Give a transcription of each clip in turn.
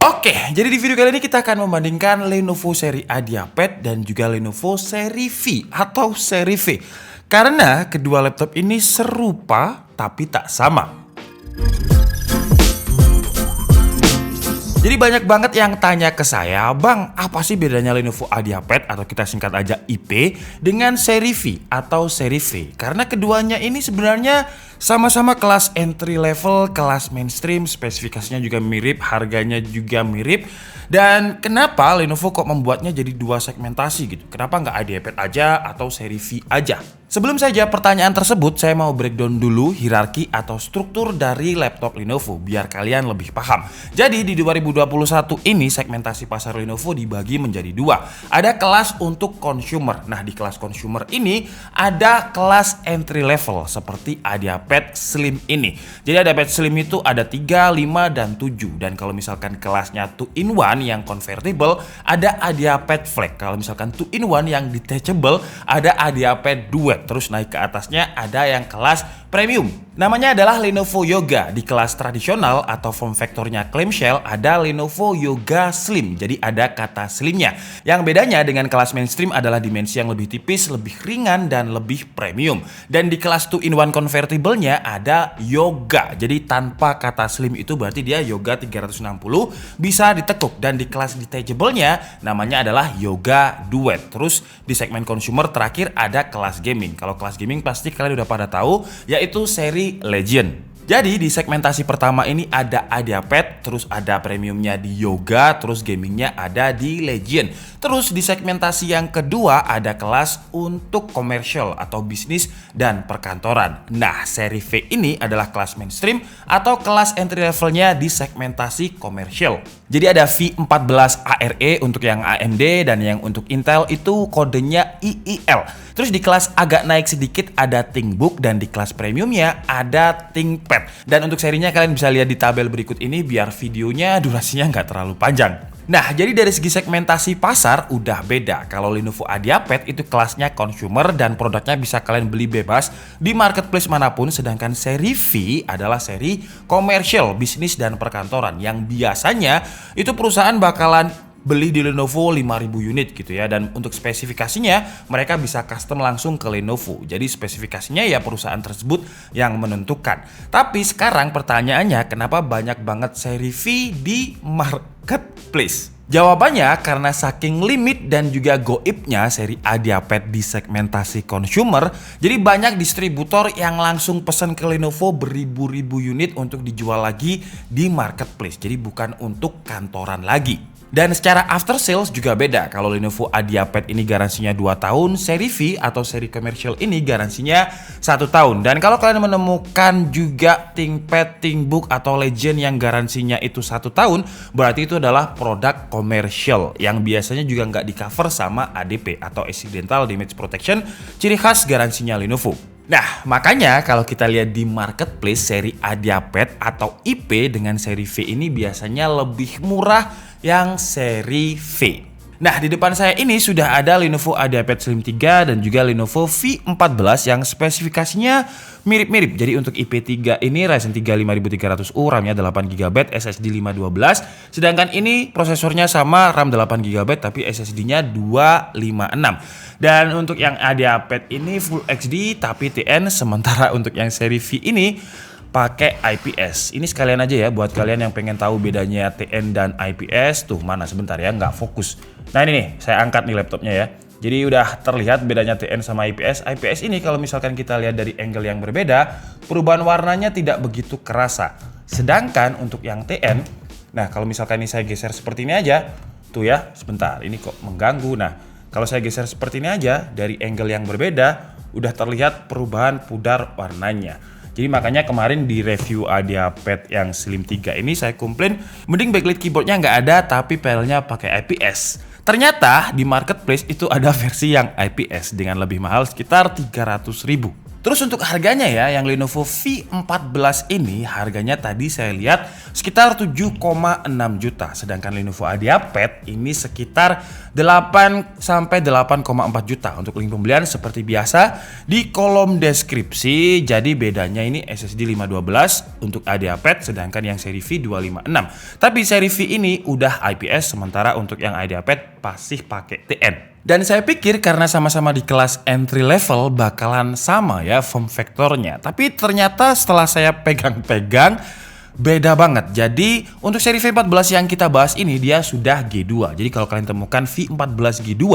Oke, jadi di video kali ini kita akan membandingkan Lenovo seri A Diapad dan juga Lenovo seri V atau seri V. Karena kedua laptop ini serupa tapi tak sama. Jadi banyak banget yang tanya ke saya, Bang, apa sih bedanya Lenovo A Diapad atau kita singkat aja IP dengan seri V atau seri V? Karena keduanya ini sebenarnya sama-sama kelas entry level, kelas mainstream, spesifikasinya juga mirip, harganya juga mirip. Dan kenapa Lenovo kok membuatnya jadi dua segmentasi gitu? Kenapa nggak A Diapad aja atau seri V aja? Sebelum saya jawab pertanyaan tersebut, saya mau breakdown dulu hierarki atau struktur dari laptop Lenovo biar kalian lebih paham. Jadi di 2021 ini segmentasi pasar Lenovo dibagi menjadi dua. Ada kelas untuk consumer. Nah, di kelas consumer ini ada kelas entry level seperti A Diapad Slim ini. Jadi A Diapad Slim itu ada 3, 5, dan 7. Dan kalau misalkan kelasnya 2-in-1 yang convertible, ada A Diapad Flex. Kalau misalkan 2-in-1 yang detachable, ada A Diapad Duet. Terus naik ke atasnya ada yang kelas premium. Namanya adalah Lenovo Yoga. Di kelas tradisional atau form factornya clamshell ada Lenovo Yoga Slim. Jadi ada kata slimnya. Yang bedanya dengan kelas mainstream adalah dimensi yang lebih tipis, lebih ringan, dan lebih premium. Dan di kelas 2-in-1 convertible-nya ada Yoga. Jadi tanpa kata slim itu berarti dia Yoga 360 bisa ditekuk. Dan di kelas detachable-nya namanya adalah Yoga Duet. Terus di segmen consumer terakhir ada kelas gaming. Kalau kelas gaming pasti kalian udah pada tahu, yaitu seri Legend. Jadi di segmentasi pertama ini ada A Diapad, terus ada premiumnya di Yoga, terus gamingnya ada di Legend. Terus di segmentasi yang kedua ada kelas untuk komersial atau bisnis dan perkantoran. Nah, seri V ini adalah kelas mainstream atau kelas entry levelnya di segmentasi komersial. Jadi ada V14 ARE untuk yang AMD dan yang untuk Intel itu kodenya IIL. Terus di kelas agak naik sedikit ada ThinkBook dan di kelas premiumnya ada ThinkPad. Dan untuk serinya kalian bisa lihat di tabel berikut ini biar videonya durasinya nggak terlalu panjang. Nah, jadi dari segi segmentasi pasar udah beda. Kalau Lenovo A Diapad itu kelasnya consumer dan produknya bisa kalian beli bebas di marketplace manapun. Sedangkan seri V adalah seri komersial, bisnis dan perkantoran yang biasanya itu perusahaan bakalan beli di Lenovo 5.000 unit gitu ya. Dan untuk spesifikasinya mereka bisa custom langsung ke Lenovo. Jadi spesifikasinya ya perusahaan tersebut yang menentukan. Tapi sekarang pertanyaannya, kenapa banyak banget seri V di marketplace? Jawabannya karena saking limit dan juga goibnya seri A Diapad di segmentasi consumer, jadi banyak distributor yang langsung pesan ke Lenovo beribu-ribu unit untuk dijual lagi di marketplace. Jadi bukan untuk kantoran lagi. Dan secara after sales juga beda. Kalau Lenovo A Diapad ini garansinya 2 tahun, seri V atau seri komersial ini garansinya 1 tahun. Dan kalau kalian menemukan juga ThinkPad, ThinkBook atau Legend yang garansinya itu 1 tahun, berarti itu adalah produk komersial yang biasanya juga nggak di cover sama ADP atau Accidental Damage Protection, ciri khas garansinya Lenovo. Nah, makanya kalau kita lihat di marketplace seri A Diapad atau IP dengan seri V ini biasanya lebih murah yang seri V. Nah, di depan saya ini sudah ada Lenovo A Diapad Slim 3 dan juga Lenovo V14 yang spesifikasinya mirip-mirip. Jadi untuk IP3 ini Ryzen 3 5300U, RAM-nya 8GB, SSD 512. Sedangkan ini prosesornya sama, RAM 8GB tapi SSD-nya 256. Dan untuk yang A Diapad ini Full HD tapi TN, sementara untuk yang seri V ini pakai IPS. Ini sekalian aja ya buat kalian yang pengen tahu bedanya TN dan IPS. Tuh mana sebentar ya, nggak fokus. Nah ini nih, saya angkat nih laptopnya ya. Jadi udah terlihat bedanya TN sama IPS. IPS ini kalau misalkan kita lihat dari angle yang berbeda, perubahan warnanya tidak begitu kerasa. Sedangkan untuk yang TN, nah kalau misalkan ini saya geser seperti ini aja, tuh ya, sebentar, ini kok mengganggu. Nah, kalau saya geser seperti ini aja, dari angle yang berbeda, udah terlihat perubahan pudar warnanya. Jadi makanya kemarin di review A Diapad yang Slim 3 ini saya komplain, mending backlit keyboardnya nggak ada tapi panelnya pakai IPS. Ternyata di marketplace itu ada versi yang IPS dengan lebih mahal sekitar 300.000. Terus untuk harganya ya, yang Lenovo V14 ini harganya tadi saya lihat sekitar 7,6 juta. Sedangkan Lenovo IdeaPad ini sekitar 8 sampai 8,4 juta. Untuk link pembelian seperti biasa di kolom deskripsi. Jadi bedanya ini SSD 512 untuk IdeaPad, sedangkan yang seri V 256. Tapi seri V ini udah IPS, sementara untuk yang IdeaPad masih pakai TN. Dan saya pikir karena sama-sama di kelas entry level bakalan sama ya form factornya. Tapi ternyata setelah saya pegang-pegang beda banget. Jadi untuk seri V14 yang kita bahas ini dia sudah G2. Jadi kalau kalian temukan V14 G2,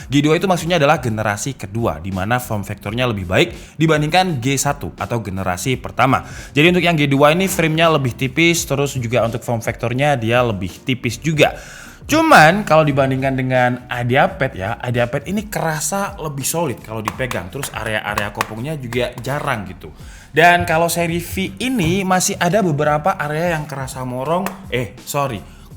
G2 itu maksudnya adalah generasi kedua, di mana form factornya lebih baik dibandingkan G1 atau generasi pertama. Jadi untuk yang G2 ini framenya lebih tipis, terus juga untuk form factornya dia lebih tipis juga. Cuman kalau dibandingkan dengan IdeaPad ya, IdeaPad ini kerasa lebih solid kalau dipegang. Terus area-area kopongnya juga jarang gitu. Dan kalau seri V ini masih ada beberapa area yang kerasa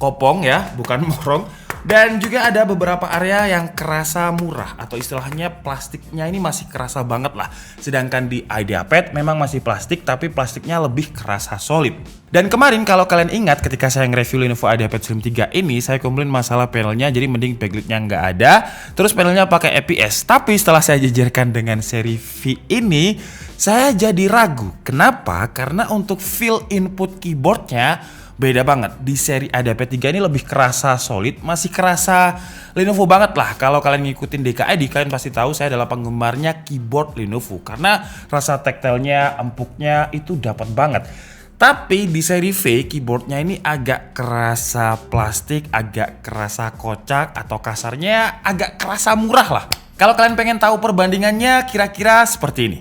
kopong ya, bukan morong. Dan juga ada beberapa area yang kerasa murah atau istilahnya plastiknya ini masih kerasa banget lah. Sedangkan di IdeaPad memang masih plastik tapi plastiknya lebih kerasa solid. Dan kemarin kalau kalian ingat ketika saya nge-review Lenovo IdeaPad Slim 3 ini saya komplain masalah panelnya, jadi mending backlightnya nggak ada. Terus panelnya pakai IPS. Tapi setelah saya jejerkan dengan seri V ini saya jadi ragu. Kenapa? Karena untuk feel input keyboardnya beda banget. Di seri IdeaPad 3 ini lebih kerasa solid, masih kerasa Lenovo banget lah. Kalau kalian ngikutin DKID, kalian pasti tahu saya adalah penggemarnya keyboard Lenovo karena rasa tactile-nya, empuknya itu dapat banget. Tapi di seri V keyboardnya ini agak kerasa plastik, agak kerasa kocak, atau kasarnya agak kerasa murah lah. Kalau kalian pengen tahu perbandingannya kira-kira seperti ini.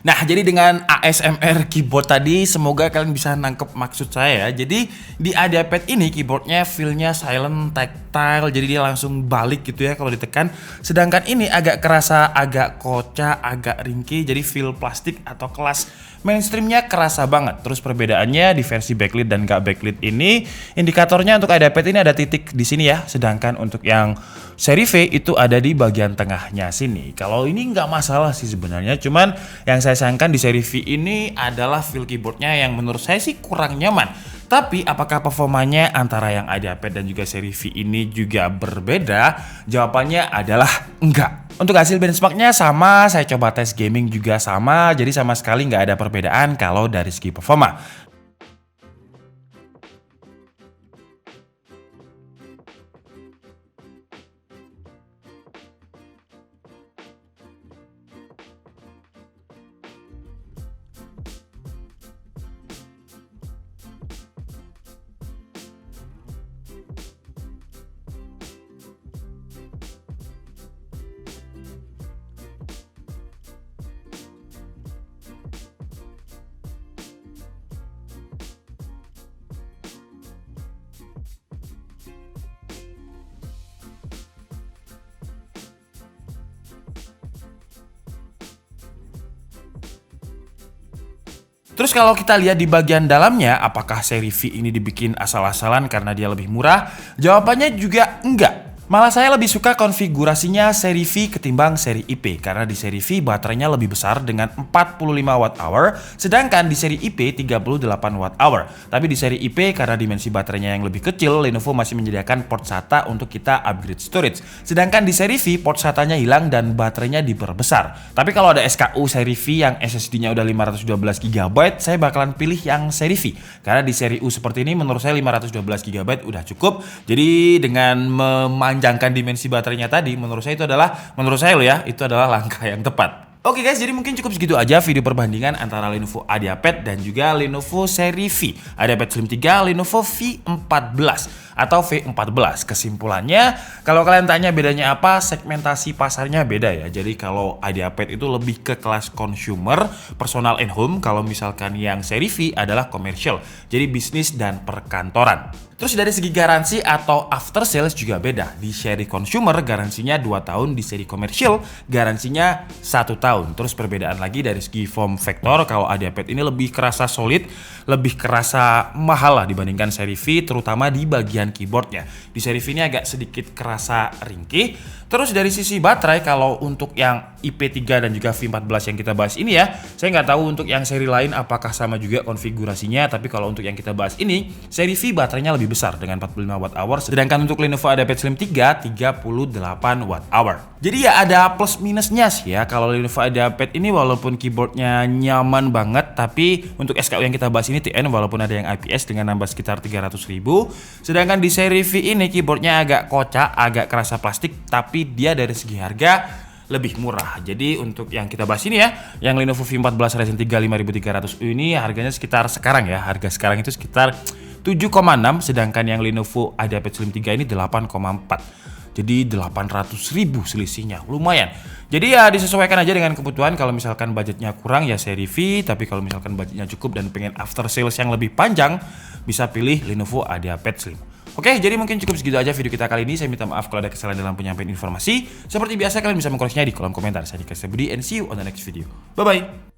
Nah, jadi dengan ASMR keyboard tadi, semoga kalian bisa nangkep maksud saya ya. Jadi di IdeaPad ini keyboardnya feel-nya silent, tactile, jadi dia langsung balik gitu ya kalau ditekan. Sedangkan ini agak kerasa agak kocak, agak ringkih, jadi feel plastik atau kelas mainstreamnya kerasa banget. Terus perbedaannya di versi backlit dan gak backlit ini, indikatornya untuk IdeaPad ini ada titik di sini ya. Sedangkan untuk yang seri V itu ada di bagian tengahnya sini. Kalau ini nggak masalah sih sebenarnya, cuman yang saya sayangkan di seri V ini adalah feel keyboardnya yang menurut saya sih kurang nyaman. Tapi apakah performanya antara yang IdeaPad dan juga seri V ini juga berbeda? Jawabannya adalah enggak. Untuk hasil benchmarknya sama, saya coba tes gaming juga sama, jadi sama sekali nggak ada perbedaan kalau dari segi performa. Terus kalau kita lihat di bagian dalamnya, apakah seri V ini dibikin asal-asalan karena dia lebih murah? Jawabannya juga enggak. Malah saya lebih suka konfigurasinya seri V ketimbang seri IP, karena di seri V baterainya lebih besar dengan 45 Wh, sedangkan di seri IP 38 Wh. Tapi di seri IP karena dimensi baterainya yang lebih kecil, Lenovo masih menyediakan port SATA untuk kita upgrade storage. Sedangkan di seri V port SATA-nya hilang dan baterainya diperbesar. Tapi kalau ada SKU seri V yang SSD-nya udah 512 GB, saya bakalan pilih yang seri V. Karena di seri U seperti ini menurut saya 512 GB udah cukup. Jadi dengan memanjangkan dimensi baterainya tadi, menurut saya loh ya, itu adalah langkah yang tepat. Oke guys, jadi mungkin cukup segitu aja video perbandingan antara Lenovo IdeaPad dan juga Lenovo seri V. IdeaPad Slim 3, Lenovo V14 atau V14. Kesimpulannya, kalau kalian tanya bedanya apa, segmentasi pasarnya beda ya. Jadi kalau IdeaPad itu lebih ke kelas consumer, personal and home. Kalau misalkan yang seri V adalah commercial, jadi bisnis dan perkantoran. Terus dari segi garansi atau after sales juga beda. Di seri consumer garansinya 2 tahun, di seri komersial garansinya 1 tahun. Terus perbedaan lagi dari segi form factor, kalau IdeaPad ini lebih kerasa solid, lebih kerasa mahal lah dibandingkan seri V, terutama di bagian keyboardnya. Di seri V ini agak sedikit kerasa ringkih. Terus dari sisi baterai, kalau untuk yang IP3 dan juga V14 yang kita bahas ini ya, saya nggak tahu untuk yang seri lain apakah sama juga konfigurasinya, tapi kalau untuk yang kita bahas ini, seri V baterainya lebih besar dengan 45 Wh, sedangkan untuk Lenovo IdeaPad Slim 3 38 Wh. Jadi ya ada plus minusnya sih ya. Kalau Lenovo IdeaPad ini walaupun keyboardnya nyaman banget, tapi untuk SKU yang kita bahas ini TN walaupun ada yang IPS dengan nambah sekitar 300.000. Sedangkan di seri V ini keyboardnya agak kocak, agak kerasa plastik, tapi dia dari segi harga lebih murah. Jadi untuk yang kita bahas ini ya, yang Lenovo V14 Ryzen 3 5300U ini harganya sekitar sekarang ya, harga sekarang itu sekitar 7,6, sedangkan yang Lenovo IdeaPad Slim 3 ini 8,4. Jadi 800.000 selisihnya, lumayan. Jadi ya disesuaikan aja dengan kebutuhan. Kalau misalkan budgetnya kurang ya seri V, tapi kalau misalkan budgetnya cukup dan pengen after sales yang lebih panjang, bisa pilih Lenovo IdeaPad Slim. Oke, jadi mungkin cukup segitu aja video kita kali ini. Saya minta maaf kalau ada kesalahan dalam penyampaian informasi. Seperti biasa kalian bisa mengkoreksinya di kolom komentar. Saya Dika Budi and see you on the next video. Bye bye.